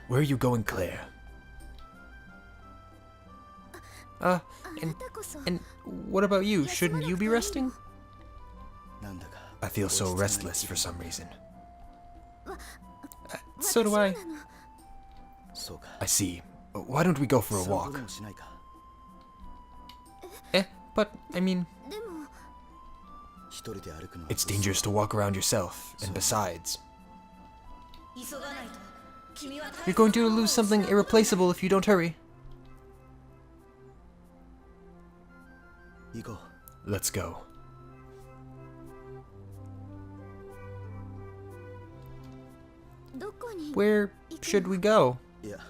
Where are you going, Claire? And what about you? Shouldn't you be resting? I feel so restless for some reason. So do I. I see. Why don't we go for a walk? But, I mean... It's dangerous to walk around yourself, and besides... You're going to lose something irreplaceable if you don't hurry. Let's go. Where should we go?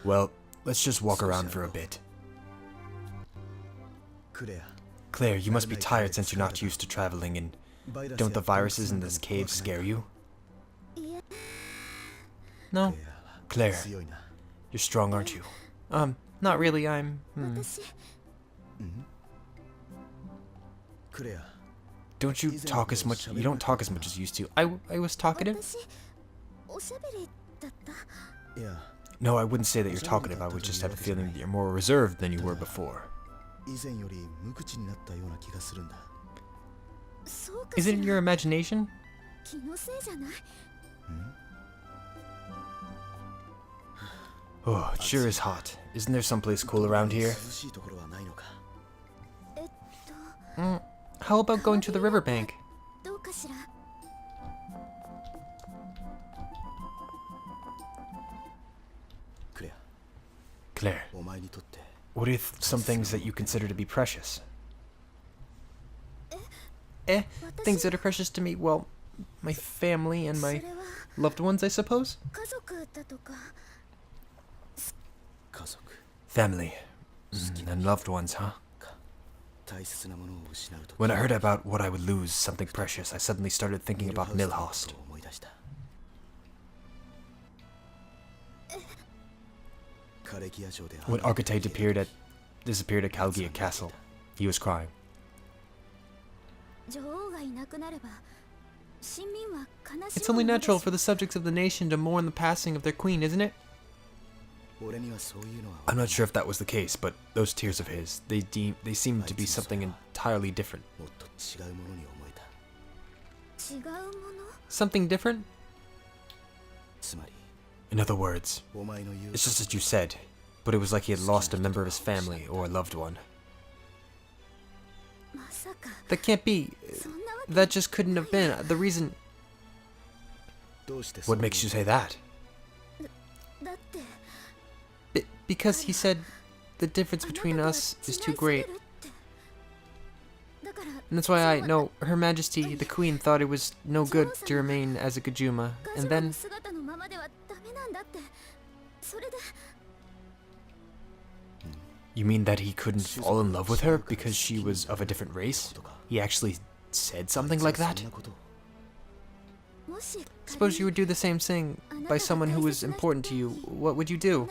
Well, let's just walk around for a bit. Claire, you must be tired since you're not used to traveling, and don't the viruses in this cave scare you? No? Claire, you're strong, aren't you? Not really, I'm... Don't you talk as much... You don't talk as much as you used to. I was talkative? No, I wouldn't say that you're talkative. I would just have a feeling that you're more reserved than you were before. Is it in your imagination? Oh, it sure is hot. Isn't there someplace cool around here? How about going to the riverbank? Claire, what are some things that you consider to be precious? Things that are precious to me, well, my family and my loved ones, I suppose? Family and loved ones, huh? When I heard about what I would lose, something precious, I suddenly started thinking about Milhost. When Agrsn disappeared at Kalgia Castle, he was crying. It's only natural for the subjects of the nation to mourn the passing of their queen, isn't it? I'm not sure if that was the case, but those tears of his, they seemed to be something entirely different. Something different? In other words, it's just as you said, but it was like he had lost a member of his family or a loved one. That can't be. That just couldn't have been the reason. What makes you say that? Because he said the difference between us is too great. And that's why Her Majesty, the Queen, thought it was no good to remain as a Gajuma. And then... You mean that he couldn't fall in love with her because she was of a different race? He actually said something like that? Suppose you would do the same thing by someone who was important to you. What would you do?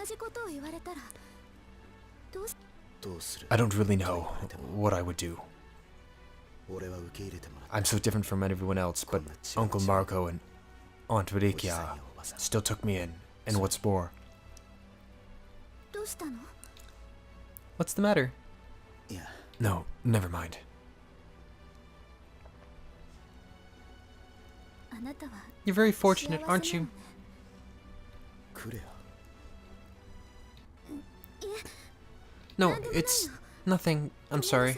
I don't really know what I would do. I'm so different from everyone else, but Uncle Marco and Aunt Rikia still took me in. And what's more... What's the matter? No, never mind. You're very fortunate, aren't you? No, it's nothing. I'm sorry.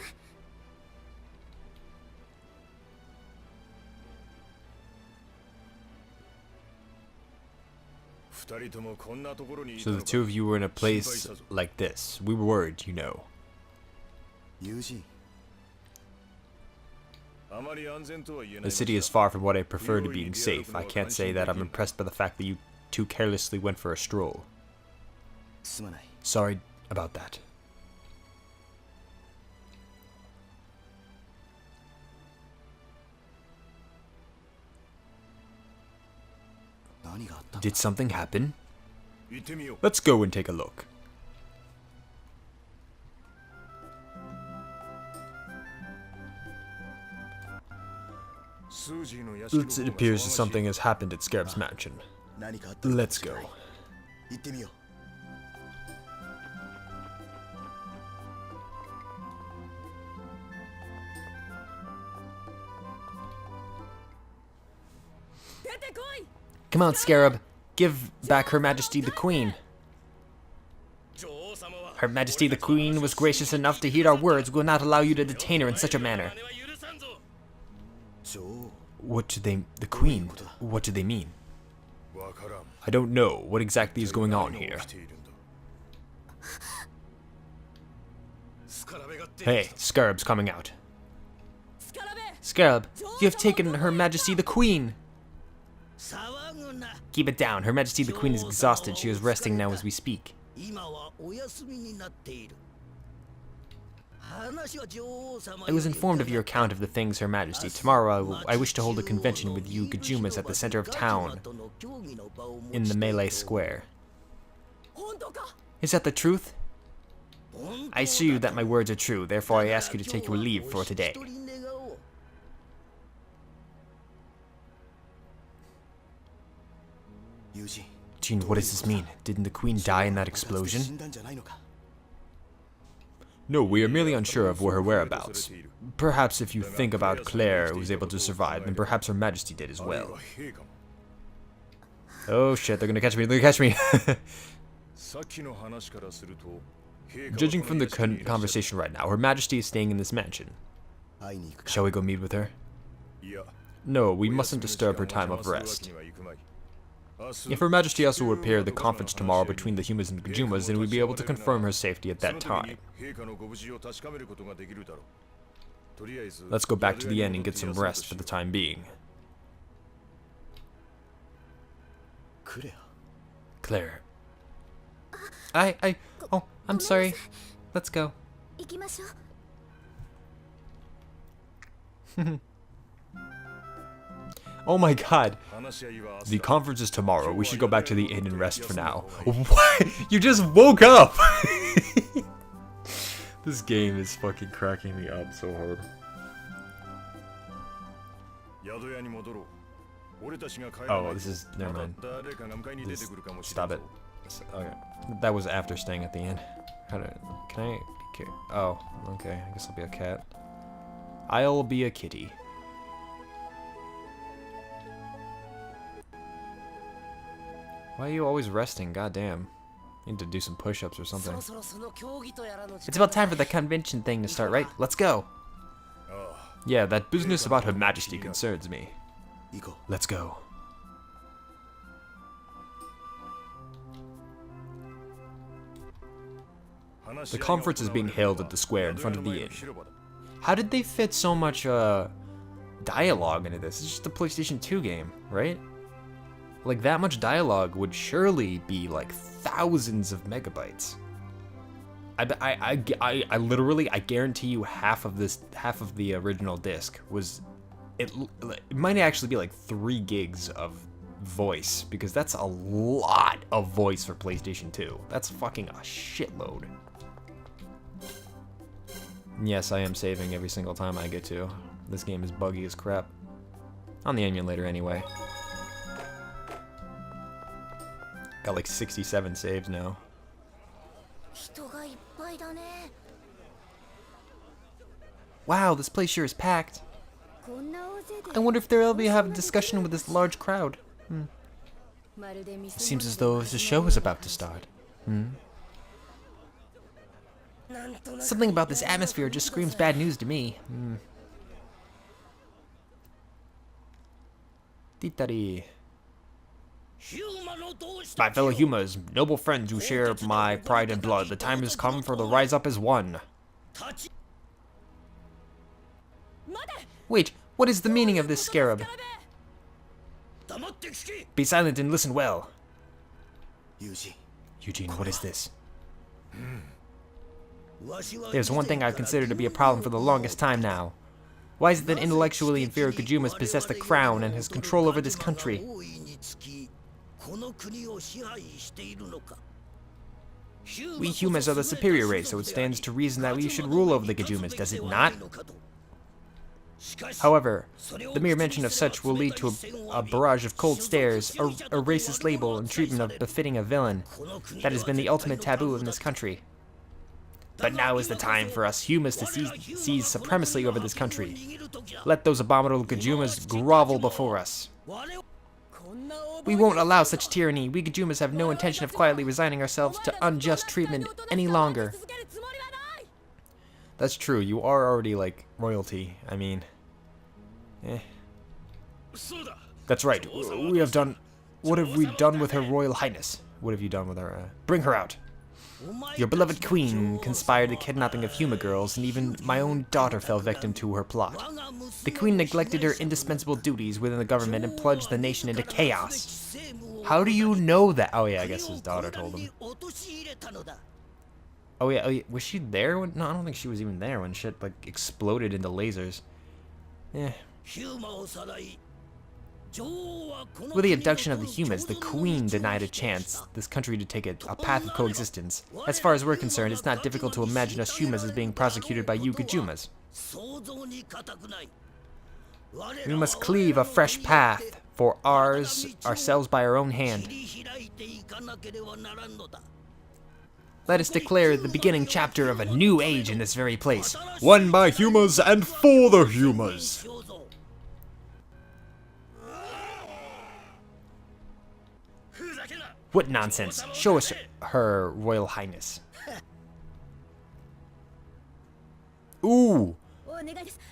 So the two of you were in a place like this. We were worried, you know. The city is far from what I prefer to being safe. I can't say that I'm impressed by the fact that you two carelessly went for a stroll. Sorry about that. Did something happen? Let's go and take a look. It appears something has happened at Scarab's mansion. Let's go. Come on, Scarab. Give back Her Majesty the Queen. Her Majesty the Queen was gracious enough to heed our words. We will not allow you to detain her in such a manner. What do they... the Queen? What do they mean? I don't know. What exactly is going on here? Hey, Scarab's coming out. Scarab, you have taken Her Majesty the Queen. Keep it down. Her Majesty the Queen is exhausted. She is resting now as we speak. I was informed of your account of the things, Her Majesty. Tomorrow, I wish to hold a convention with you Gajumas at the center of town, in the Melee Square. Is that the truth? I assure you that my words are true, therefore I ask you to take your leave for today. Eugene, what does this mean? Didn't the Queen die in that explosion? No, we are merely unsure of her whereabouts. Perhaps if you think about Claire, who was able to survive, then perhaps Her Majesty did as well. Oh shit, they're gonna catch me, they're gonna catch me! Judging from the conversation right now, Her Majesty is staying in this mansion. Shall we go meet with her? No, we mustn't disturb her time of rest. If Her Majesty also will appear at the conference tomorrow between the humans and Gajumas, then we'll be able to confirm her safety at that time. Let's go back to the inn and get some rest for the time being. Claire. Oh, I'm sorry. Let's go. Oh my god. The conference is tomorrow. We should go back to the inn and rest for now. What? You just woke up! This game is fucking cracking me up so hard. Oh, this is... never mind. Stop it. Okay. That was after staying at the inn. Can I... oh, okay. I guess I'll be a cat. I'll be a kitty. Why are you always resting? Goddamn. I need to do some push-ups or something. It's about time for the convention thing to start, right? Let's go! Yeah, that business about Her Majesty concerns me. Let's go. The conference is being held at the square in front of the inn. How did they fit so much dialogue into this? It's just a PlayStation 2 game, right? Like, that much dialogue would surely be like thousands of megabytes. I literally, I guarantee you half of the original disc was, it might actually be like 3 gigs of voice, because that's a lot of voice for PlayStation 2. That's fucking a shitload. Yes, I am saving every single time I get to. This game is buggy as crap. On the emulator anyway. Got like 67 saves now. Wow, this place sure is packed. I wonder if they'll have a discussion with this large crowd. Seems as though the show is about to start. Something about this atmosphere just screams bad news to me. Titari. My fellow humans, noble friends who share my pride and blood, the time has come for the rise up as one. Wait, what is the meaning of this, Scarab? Be silent and listen well. Eugene, what is this? There's one thing I've considered to be a problem for the longest time now. Why is it that intellectually inferior Gajumas possess the crown and has control over this country? We humans are the superior race, so it stands to reason that we should rule over the Gajumas, does it not? However, the mere mention of such will lead to a barrage of cold stares, a racist label, and treatment of befitting a villain. That has been the ultimate taboo in this country. But now is the time for us humans to seize supremacy over this country. Let those abominable Gajumas grovel before us. We won't allow such tyranny. We Gajumas have no intention of quietly resigning ourselves to unjust treatment any longer. That's true. You are already, like, royalty. I mean... That's right. We have done... What have we done with Her Royal Highness? What have you done with her? Bring her out. Your beloved queen conspired the kidnapping of Huma girls, and even my own daughter fell victim to her plot. The queen neglected her indispensable duties within the government and plunged the nation into chaos. How do you know that? Oh yeah, I guess his daughter told him. Oh yeah, was she there when... No, I don't think she was even there when shit, like, exploded into lasers. Eh. With the abduction of the Humas, the Queen denied this country to take a path of coexistence. As far as we're concerned, it's not difficult to imagine us Humas as being prosecuted by you Gajumas. We must cleave a fresh path for ourselves by our own hand. Let us declare the beginning chapter of a new age in this very place. One by Humas and for the Humas. What nonsense. Show us Her Royal Highness. Ooh.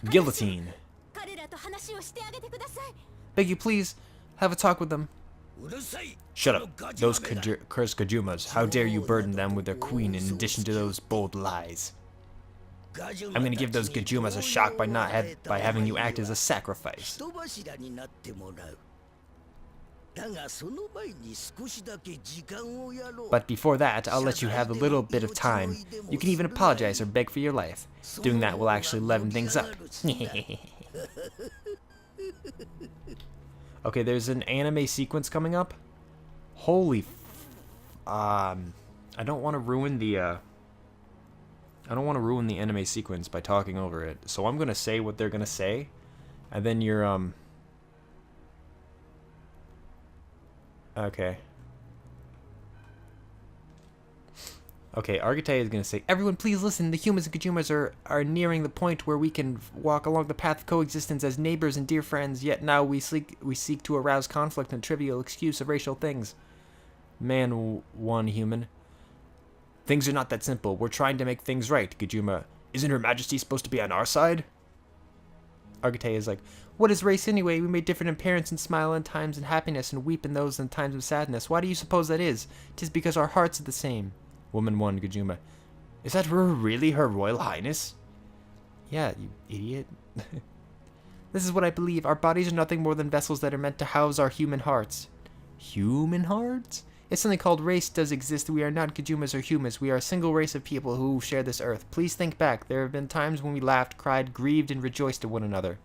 Guillotine. Beg you please, have a talk with them. Shut up. Those cursed Gajumas. How dare you burden them with their queen in addition to those bold lies. I'm gonna give those Gajumas a shock by having you act as a sacrifice. But before that, I'll let you have a little bit of time. You can even apologize or beg for your life. Doing that will actually leaven things up. Okay, there's an anime sequence coming up. Holy I don't want to ruin the anime sequence by talking over it. So I'm going to say what they're going to say, and then you're Okay. Okay, Agrsn is going to say, everyone please listen, the Humas and Gajumas are nearing the point where we can walk along the path of coexistence as neighbors and dear friends, yet now we seek to arouse conflict and trivial excuse of racial things. Man, one human. Things are not that simple. We're trying to make things right, Gajuma. Isn't Her Majesty supposed to be on our side? Agrsn is like, what is race anyway? We may differ in appearance and smile in times of happiness and weep in those in times of sadness. Why do you suppose that is? 'Tis because our hearts are the same. Woman 1, Gajuma. Is that really Her Royal Highness? Yeah, you idiot. This is what I believe. Our bodies are nothing more than vessels that are meant to house our human hearts. Human hearts? If something called race does exist, we are not Gajumas or Humas. We are a single race of people who share this earth. Please think back. There have been times when we laughed, cried, grieved, and rejoiced to one another.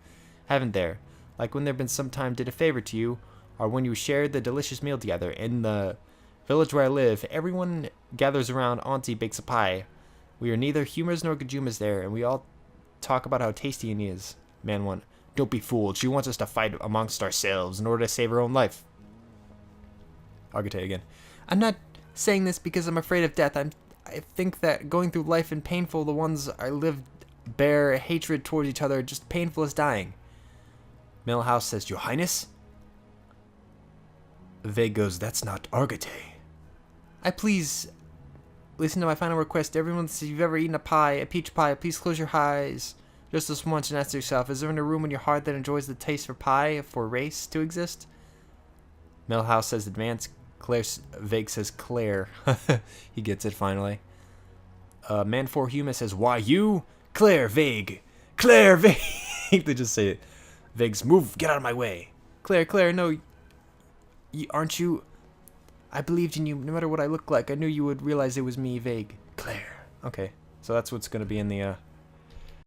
Haven't there? Like when there have been some time did a favor to you, or when you shared the delicious meal together. In the village where I live, everyone gathers around Auntie bakes a pie. We are neither Humas nor Gajumas there, and we all talk about how tasty it is. Man 1. Don't be fooled. She wants us to fight amongst ourselves in order to save her own life. Agrsn again. I'm not saying this because I'm afraid of death. I think that going through life and painful, the ones I live bear hatred towards each other, just painful as dying. Millhouse says, Your Highness? Vague goes, that's not Agrsn. I please listen to my final request. Everyone, if you've ever eaten a peach pie, please close your eyes just this once and ask yourself, is there a room in your heart that enjoys the taste for pie, for race to exist? Millhouse says advance. Vague says Claire. He gets it finally. Man 4 Huma says, why you? Claire, Vague. Claire, Vague. They just say it. Vague's, move, get out of my way. Claire, no. Aren't you? I believed in you. No matter what I look like, I knew you would realize it was me, Vague. Claire. Okay, so that's what's going to be in the